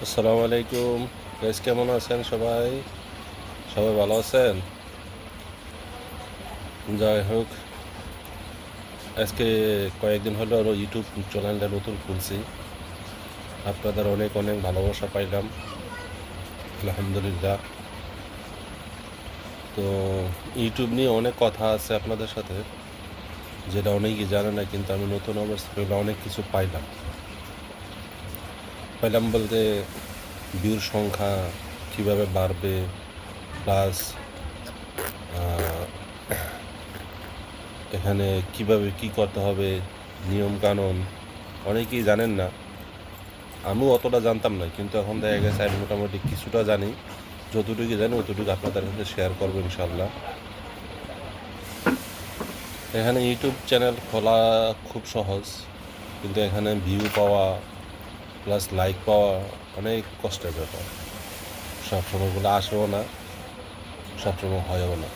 আসসালামু আলাইকুম গাইস, কেমন আছেন সবাই? সবাই ভালো আছেন? যাই হোক, আজকে কয়েকদিন হলো আরও ইউটিউব চ্যানেলটা নতুন খুলছি। আপনাদের অনেক অনেক ভালোবাসা পাইলাম, আলহামদুলিল্লাহ। তো ইউটিউব নিয়ে অনেক কথা আছে আপনাদের সাথে, যেটা অনেকেই জানে না, কিন্তু আমি নতুন অবস্থা অনেক কিছু পাইলাম বলতে ভিউর সংখ্যা কিভাবে বাড়বে, প্লাস এখানে কিভাবে কি করতে হবে, নিয়ম কানুন অনেকেই জানেন না। আমিও অতটা জানতাম না, কিন্তু এখন দেখা গেছে আমি মোটামুটি কিছুটা জানি। যতটুকু জানি অতটুকু আপনাদের সাথে শেয়ার করবো ইনশাল্লাহ। এখানে ইউটিউব চ্যানেল খোলা খুব সহজ, কিন্তু এখানে ভিউ পাওয়া প্লাস লাইক পাওয়া অনেক কষ্টের ব্যাপার। সবসময়গুলো আসেও না, সবসময় হয়ও না।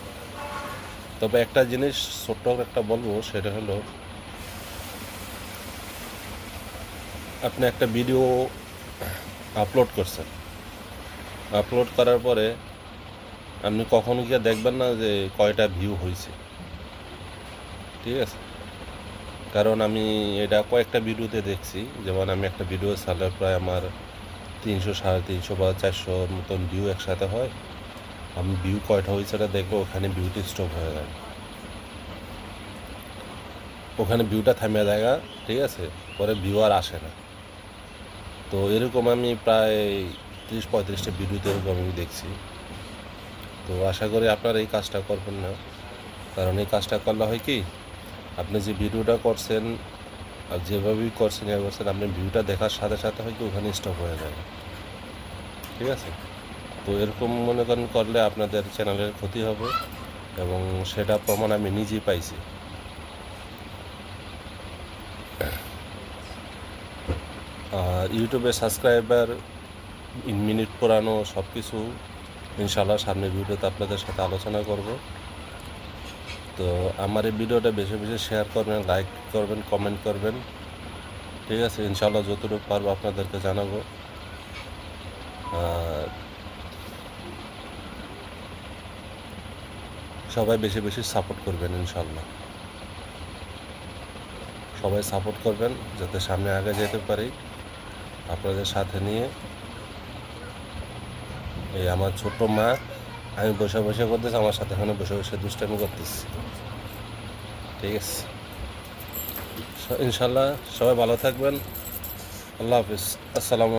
তবে একটা জিনিস ছোট্ট একটা বলবো, সেটা হলো আপনি একটা ভিডিও আপলোড করছেন, আপলোড করার পরে আপনি কখনো গিয়ে দেখবেন না যে কয়টা ভিউ হয়েছে, ঠিক আছে? কারণ আমি এটা কয়েকটা ভিডিওতে দেখছি। যেমন আমি একটা ভিডিও ছাড়লে প্রায় আমার 300, 350 বা 400 মতন ভিউ একসাথে হয়। আমি ভিউ কয়টা হয়েছে এটা দেখবো, ওখানে ভিউটি স্টপ হয়ে যায়, ওখানে ভিউটা থামিয়ে যায়, ঠিক আছে? পরে ভিউ আর আসে না। তো এরকম আমি প্রায় 30-35টা ভিডিওতে এরকম আমি দেখছি। তো আশা করি আপনারা এই কাজটা করবেন না, কারণ এই কাজটা করলে হয় কি, আপনি যে ভিডিওটা করছেন আর যেভাবেই করছেন আপনি ভিউটা দেখার সাথে সাথে হয় কি ওখানে স্টপ হয়ে যায়, ঠিক আছে? তো এরকম মনে করেন করলে আপনাদের চ্যানেলের ক্ষতি হবে, এবং সেটা প্রমাণ আমি নিজেই পাইছি। আর ইউটিউবে সাবস্ক্রাইবার মিনিট পুরানো সব কিছু ইনশাল্লাহ সামনের ভিডিওতে আপনাদের সাথে আলোচনা করব। তো আমার এই ভিডিওটা বেশি বেশি শেয়ার করবেন, লাইক করবেন, কমেন্ট করবেন, ঠিক আছে? ইনশাল্লাহ যতটুকু পারবো আপনাদেরকে জানাবো। আর সবাই বেশি বেশি সাপোর্ট করবেন ইনশাল্লাহ। সবাই সাপোর্ট করবেন যাতে সামনে আগে যেতে পারি আপনাদের সাথে নিয়ে। এই আমার ছোট্ট মা, আমি বসে বসে করতেছি, আমার সাথে এখানে বসে বসে দুষ্টামি করতেছি, ঠিক আছে? ইনশাল্লাহ সবাই ভালো থাকবেন। আল্লাহ হাফিজ। আসসালামু